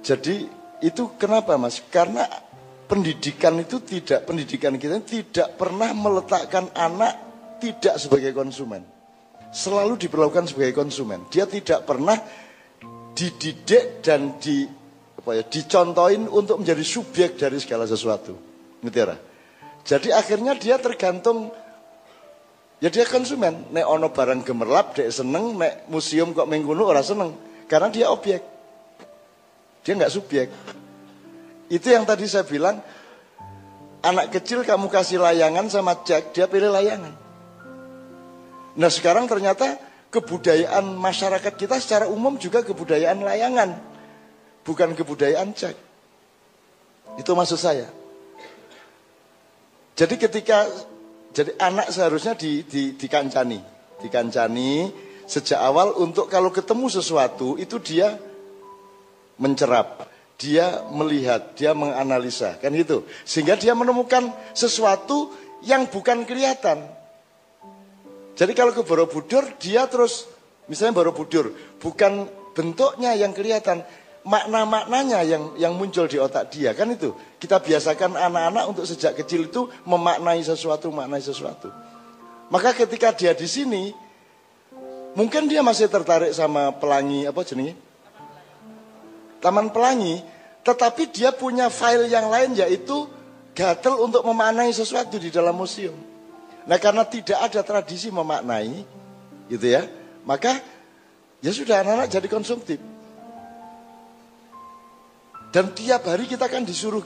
Jadi itu kenapa Mas? Karena pendidikan kita tidak pernah meletakkan anak tidak sebagai konsumen. Selalu diperlakukan sebagai konsumen. Dia tidak pernah dididik dan dicontohin untuk menjadi subjek dari segala sesuatu. Ngerti ya? Jadi akhirnya dia tergantung, ya dia konsumen. Nek ono barang gemerlap dia seneng, nek museum kok mengkono ora seneng. Karena dia objek. Dia nggak subjek. Itu yang tadi saya bilang, anak kecil kamu kasih layangan sama cek, dia pilih layangan. Nah sekarang ternyata kebudayaan masyarakat kita secara umum juga kebudayaan layangan, bukan kebudayaan cek. Itu maksud saya. Jadi jadi anak seharusnya dikancani sejak awal untuk kalau ketemu sesuatu itu dia mencerap, dia melihat, dia menganalisa, kan gitu. Sehingga dia menemukan sesuatu yang bukan kelihatan. Jadi kalau ke Borobudur dia terus, misalnya Borobudur, bukan bentuknya yang kelihatan, makna-maknanya yang muncul di otak dia, kan itu. Kita biasakan anak-anak untuk sejak kecil itu memaknai sesuatu. Maka ketika dia di sini, mungkin dia masih tertarik sama pelangi, Taman Pelangi, tetapi dia punya file yang lain, yaitu gatel untuk memaknai sesuatu di dalam museum. Nah karena tidak ada tradisi memaknai, gitu ya, maka ya sudah anak-anak jadi konsumtif. Dan tiap hari kita kan disuruh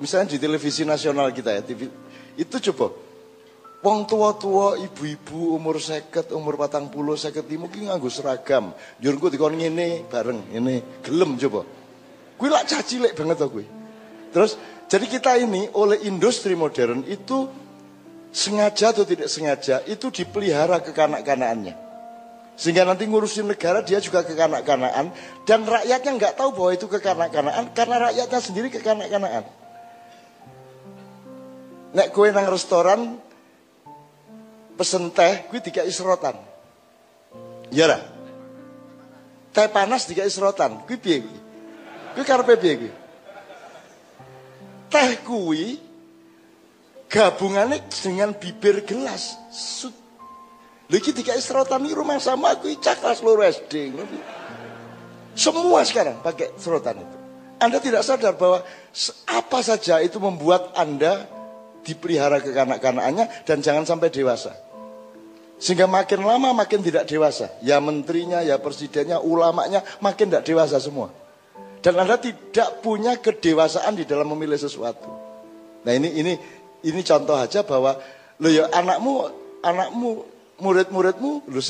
misalnya di televisi nasional kita ya, TV, itu coba, wong tua-tua, ibu-ibu umur 50, umur 40, 50 mungkin nganggo seragam, njurku dikon ngene bareng, ini gelem coba. Kuwi lak cah cilik banget to kuwi. Terus jadi kita ini oleh industri modern itu sengaja atau tidak sengaja itu dipelihara kekanak-kanaannya. Sehingga nanti ngurusin negara dia juga kekanak-kanaan. Dan rakyatnya nggak tahu bahwa itu kekanak-kanaan karena rakyatnya sendiri kekanak-kanaan. Nek kowe nang restoran pesen teh, kuwi dikai serotan. Ya ra? Teh panas dikai serotan. Kuwi piye kuwi? Kuwi karepe piye kuwi? Teh kuwi gabungannya dengan bibir gelas. Lagi dikai serotan ini rumah sama aku caklas loro SD. Semua sekarang pakai serotan itu. Anda tidak sadar bahwa apa saja itu membuat Anda dipelihara kekanak-kanaannya dan jangan sampai dewasa. Sehingga makin lama makin tidak dewasa. Ya menterinya, ya presidennya, ulamanya makin tidak dewasa semua. Dan Anda tidak punya kedewasaan di dalam memilih sesuatu. Nah ini contoh aja bahwa lo ya anakmu, murid-muridmu, lo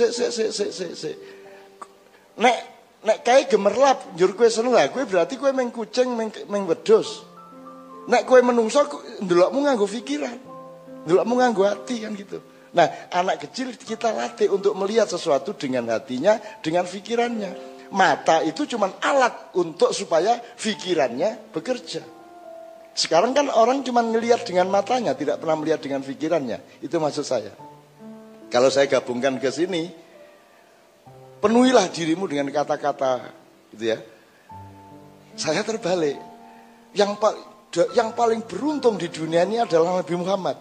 nek kayak gemerlap, njur kue seneng lah, kue berarti kue meng kucing, meng wedhus. Nek kue menungso, ndelokmu nganggo pikiran, ndelokmu nganggo hati kan gitu. Nah anak kecil kita latih untuk melihat sesuatu dengan hatinya, dengan pikirannya. Mata itu cuma alat untuk supaya pikirannya bekerja. Sekarang kan orang cuma ngelihat dengan matanya, tidak pernah melihat dengan pikirannya. Itu maksud saya. Kalau saya gabungkan ke sini, penuhilah dirimu dengan kata-kata, gitu ya. Saya terbalik. Yang paling beruntung di dunia ini adalah Nabi Muhammad,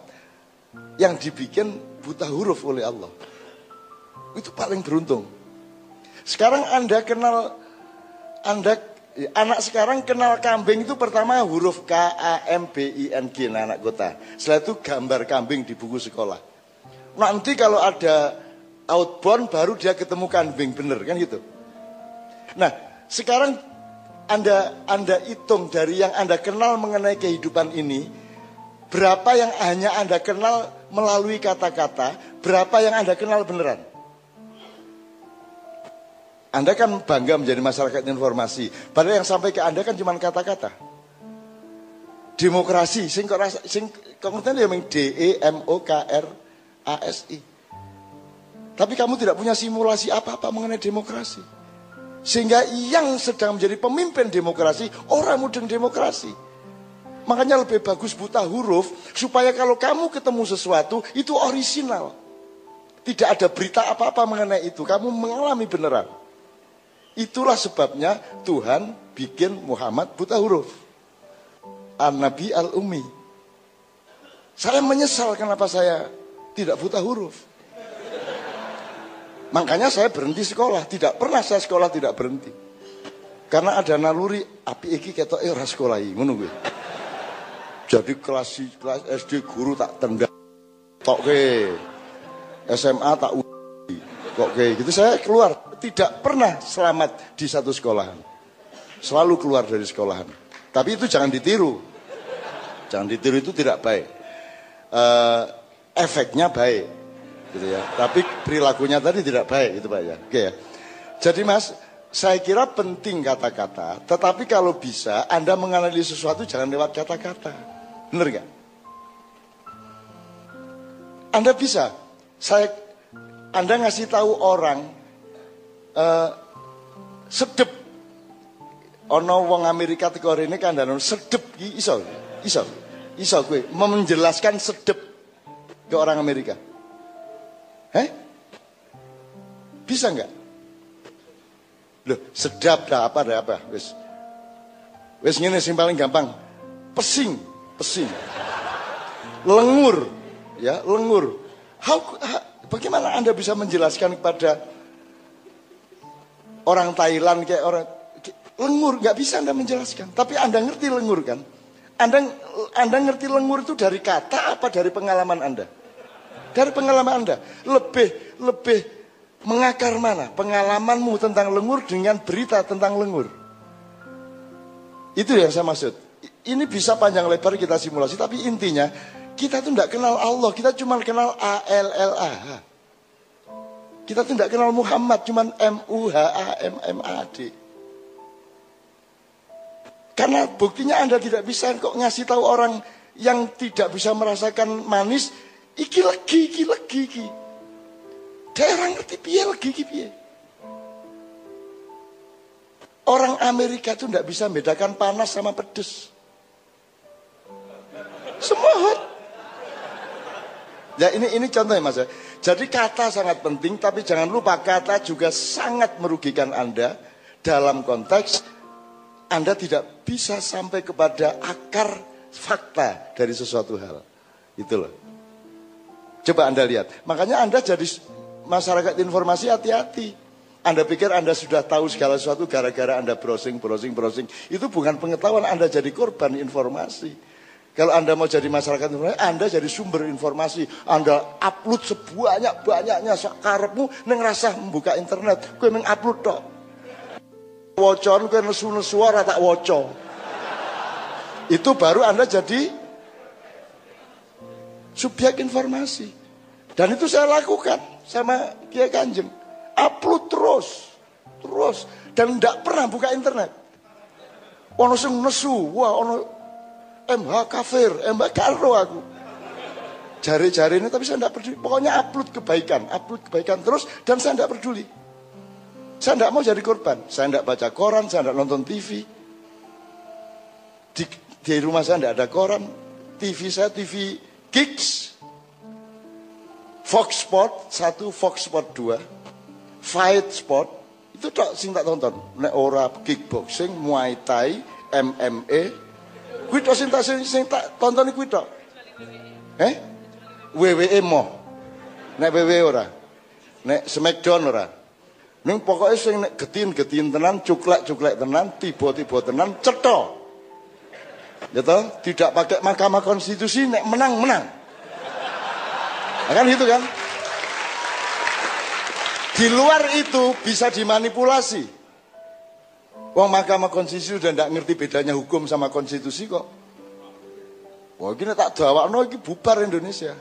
yang dibikin buta huruf oleh Allah. Itu paling beruntung. Sekarang anak sekarang kenal kambing itu pertama huruf KAMBING, nah anak kota. Setelah itu gambar kambing di buku sekolah. Nanti kalau ada outbound baru dia ketemu kambing, bener kan gitu. Nah sekarang Anda hitung dari yang Anda kenal mengenai kehidupan ini, berapa yang hanya Anda kenal melalui kata-kata, berapa yang Anda kenal beneran. Anda kan bangga menjadi masyarakat informasi. Padahal yang sampai ke Anda kan cuma kata-kata. Demokrasi, sing ngerti ya meng DEMOKRASI. Tapi kamu tidak punya simulasi apa-apa mengenai demokrasi. Sehingga yang sedang menjadi pemimpin demokrasi, orang mudeng demokrasi. Makanya lebih bagus buta huruf, supaya kalau kamu ketemu sesuatu, itu orisinal. Tidak ada berita apa-apa mengenai itu, kamu mengalami beneran. Itulah sebabnya Tuhan bikin Muhammad buta huruf. An-Nabi al-Ummi. Saya menyesal kenapa saya tidak buta huruf. Makanya saya berhenti sekolah. Tidak pernah saya sekolah tidak berhenti. Karena ada naluri api iki ketok ora sekolah iki ngono kuwi. Jadi kelas SD guru tak tendang. Tokke. SMA tak kok kayak gitu. Saya keluar, tidak pernah selamat di satu sekolahan. Selalu keluar dari sekolahan. Tapi itu jangan ditiru. Jangan ditiru, itu tidak baik. Efeknya baik, gitu ya. Tapi perilakunya tadi tidak baik, gitu Pak ya. Oke ya. Jadi Mas, saya kira penting kata-kata. Tetapi kalau bisa Anda menganalisis sesuatu jangan lewat kata-kata. Benar nggak? Anda bisa. Anda ngasih tahu orang sedep. Ono wong Amerika teko rene kandhane sedep iki iso gue menjelaskan sedep ke orang Amerika. Bisa nggak? Loh, sedap dah apa? Wis ngene sing paling gampang. Pesing. Lengur, ya, lengur. Bagaimana Anda bisa menjelaskan kepada orang Thailand kayak orang lengur? Nggak bisa Anda menjelaskan. Tapi Anda ngerti lengur kan? Anda ngerti lengur itu dari kata apa dari pengalaman Anda? Dari pengalaman Anda. Lebih mengakar mana? Pengalamanmu tentang lengur dengan berita tentang lengur. Itu yang saya maksud. Ini bisa panjang lebar kita simulasi. Tapi intinya kita tuh tidak kenal Allah, kita cuma kenal Allah. Kita tuh tidak kenal Muhammad, cuma Muhammad. Karena buktinya Anda tidak bisa kok ngasih tahu orang yang tidak bisa merasakan manis, iki legi. Daerah ngerti piye legi iki piye. Orang Amerika tuh tidak bisa membedakan panas sama pedes. Semua hot. Ya ini contohnya Mas. Jadi kata sangat penting, tapi jangan lupa kata juga sangat merugikan Anda dalam konteks Anda tidak bisa sampai kepada akar fakta dari sesuatu hal. Itu loh. Coba Anda lihat. Makanya Anda jadi masyarakat informasi hati-hati. Anda pikir Anda sudah tahu segala sesuatu gara-gara Anda browsing. Itu bukan pengetahuan, Anda jadi korban informasi. Kalau Anda mau jadi masyarakat informasi, Anda jadi sumber informasi. Anda upload sebanyak-banyaknya sakarepmu ning rasah membuka internet. Kowe mung upload tok. Wocon kowe nesu-nesu ora tak waca. Itu baru Anda jadi subjek informasi. Dan itu saya lakukan sama Kiai Kanjeng. Upload terus. Dan tidak pernah buka internet. Ono sing nesu, wah ono MH kafir, MH karo aku. Jari-jari ini tapi saya tidak peduli. Pokoknya upload kebaikan terus dan saya tidak peduli. Saya tidak mau jadi korban. Saya tidak baca koran, saya tidak nonton TV. Di rumah saya tidak ada koran. TV saya TV Gigs. Fox Sport 1, Fox Sport 2. Fight Sport. Itu tak sing tak tonton. Nek ora kickboxing, Muay Thai, MMA. Kuwi tok sing tak tonton kuwi tok. WWE mo. Nek WWE ora. Nek Smackdown ora. Ning pokoke sing nek getin tenan, cuklek tenan, tiba-tiba tenan, cetha. Ya toh, tidak pakai Mahkamah Konstitusi nek menang. Nah, kan gitu kan? Di luar itu bisa dimanipulasi. Wong Mahkamah Konstitusi udah ndak ngerti bedanya hukum sama konstitusi kok. Wah gini tak dawakno iki bubar Indonesia.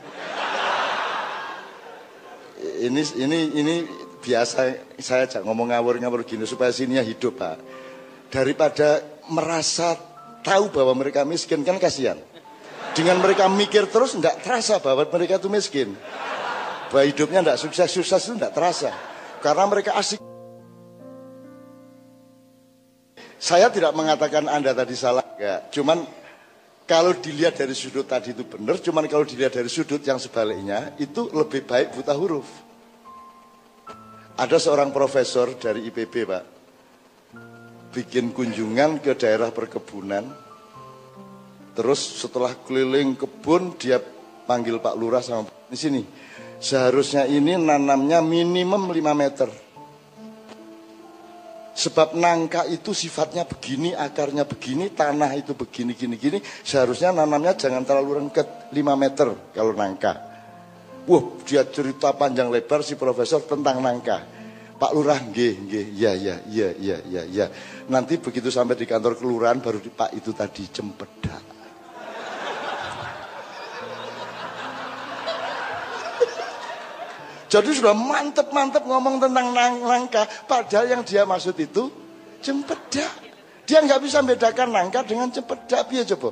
Ini biasa saya ngomong ngawur gini supaya sininya hidup Pak. Daripada merasa tahu bahwa mereka miskin kan kasihan. Dengan mereka mikir terus ndak terasa bahwa mereka itu miskin. Bahwa hidupnya ndak sukses itu ndak terasa. Karena mereka asik. Saya tidak mengatakan Anda tadi salah, enggak. Cuman kalau dilihat dari sudut tadi itu benar, cuman kalau dilihat dari sudut yang sebaliknya, itu lebih baik buta huruf. Ada seorang profesor dari IPB, Pak. bikin kunjungan ke daerah perkebunan. Terus setelah keliling kebun dia panggil Pak Lurah sama di sini. Seharusnya ini nanamnya minimum 5 meter. Sebab nangka itu sifatnya begini, akarnya begini, tanah itu begini, gini. Seharusnya nanamnya jangan terlalu rengket, 5 meter kalau nangka. Wah, dia cerita panjang lebar si profesor tentang nangka. Pak Lurah, nggih, ya. Nanti begitu sampai di kantor kelurahan baru Pak itu tadi cempedak. Jadi sudah mantep ngomong tentang nangka. Padahal yang dia maksud itu cempedak. Dia nggak bisa membedakan nangka dengan cempedak. Biar coba.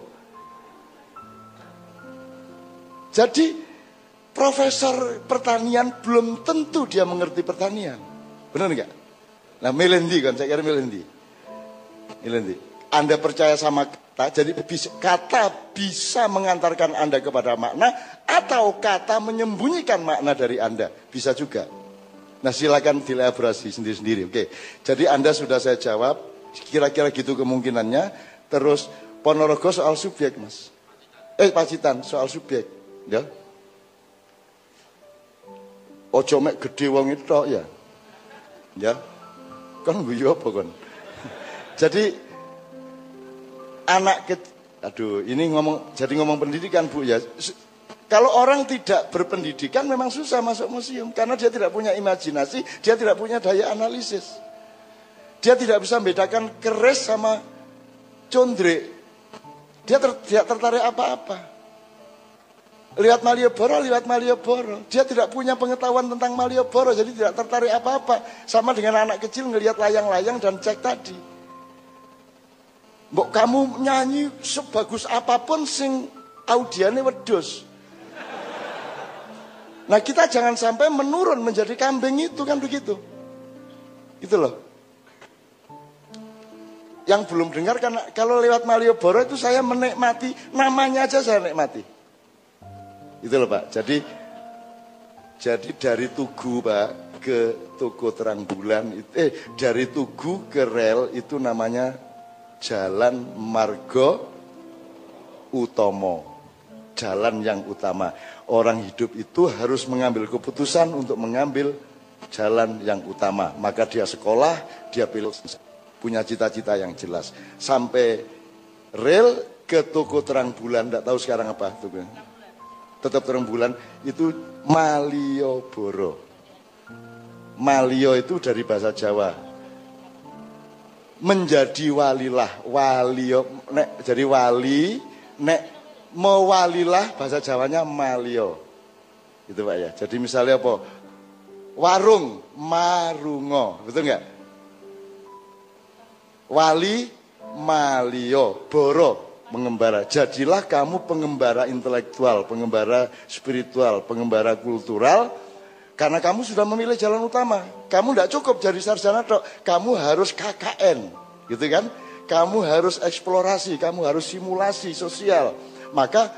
Jadi profesor pertanian belum tentu dia mengerti pertanian. Benar nggak? Nah Melendi kan, saya kira Melendi. Anda percaya sama kata, jadi kata bisa mengantarkan Anda kepada makna, atau kata menyembunyikan makna dari Anda, bisa juga. Nah silakan dielaborasi sendiri-sendiri. Oke, jadi Anda sudah saya jawab, kira-kira gitu kemungkinannya. Terus Ponorogo soal subjek, Mas. Pacitan soal subjek, ya. Ojo mek gede wong itu ya. Ya. Kan guyu apa kon? Jadi ini ngomong pendidikan Bu ya. Kalau orang tidak berpendidikan memang susah masuk museum karena dia tidak punya imajinasi, dia tidak punya daya analisis. Dia tidak bisa membedakan keris sama condre. Dia tidak tertarik apa-apa. Lihat Malioboro. Dia tidak punya pengetahuan tentang Malioboro, jadi tidak tertarik apa-apa. Sama dengan anak kecil ngelihat layang-layang dan cek tadi. Mbok kamu nyanyi sebagus apapun sing audiane wedhus. Nah kita jangan sampai menurun menjadi kambing itu kan begitu. Itu loh. Yang belum dengar karena kalau lewat Malioboro itu saya menikmati, namanya aja saya nikmati. Itu loh Pak. Jadi dari Tugu Pak ke Toko Terang Bulan dari Tugu ke rel itu namanya Jalan Margo Utomo. Jalan yang utama. Orang hidup itu harus mengambil keputusan untuk mengambil jalan yang utama. Maka dia sekolah, dia pilih, punya cita-cita yang jelas. Sampai rel ke Toko Terang Bulan, tidak tahu sekarang apa tuh. Tetap Terang Bulan itu Malioboro. Malio itu dari bahasa Jawa. Menjadi walilah, walio nek jadi wali, nek mewalilah bahasa Jawanya malio. Gitu Pak ya. Jadi misalnya apa? Warung, marungo, betul nggak? Wali, malio, boro, mengembara. Jadilah kamu pengembara intelektual, pengembara spiritual, pengembara kultural. Karena kamu sudah memilih jalan utama. Kamu tidak cukup jadi sarjana tok. Kamu harus KKN, gitu kan? Kamu harus eksplorasi, kamu harus simulasi sosial. Maka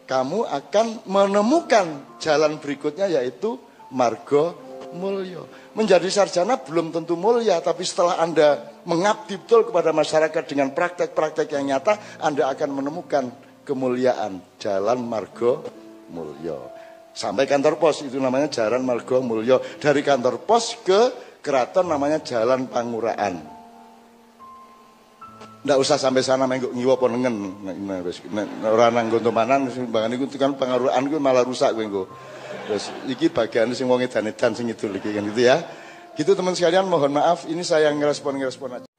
kamu akan menemukan jalan berikutnya yaitu margo mulya. Menjadi sarjana belum tentu mulia, tapi setelah Anda mengabdi betul kepada masyarakat dengan praktek-praktek yang nyata, Anda akan menemukan kemuliaan, jalan margo mulya. Sampai kantor pos itu namanya Jalan Margo Mulyo. Dari kantor pos ke keraton namanya Jalan Panguraan. Ndak usah sampai sana menggo ngiwa ponengen. Ora nang gontomanan sembangan iku kan Panguraan ku malah rusak kowe engko. Terus iki bagian sing wong edan-edan sing itu iki kan gitu ya. Gitu teman sekalian, mohon maaf ini saya ngerespon aja.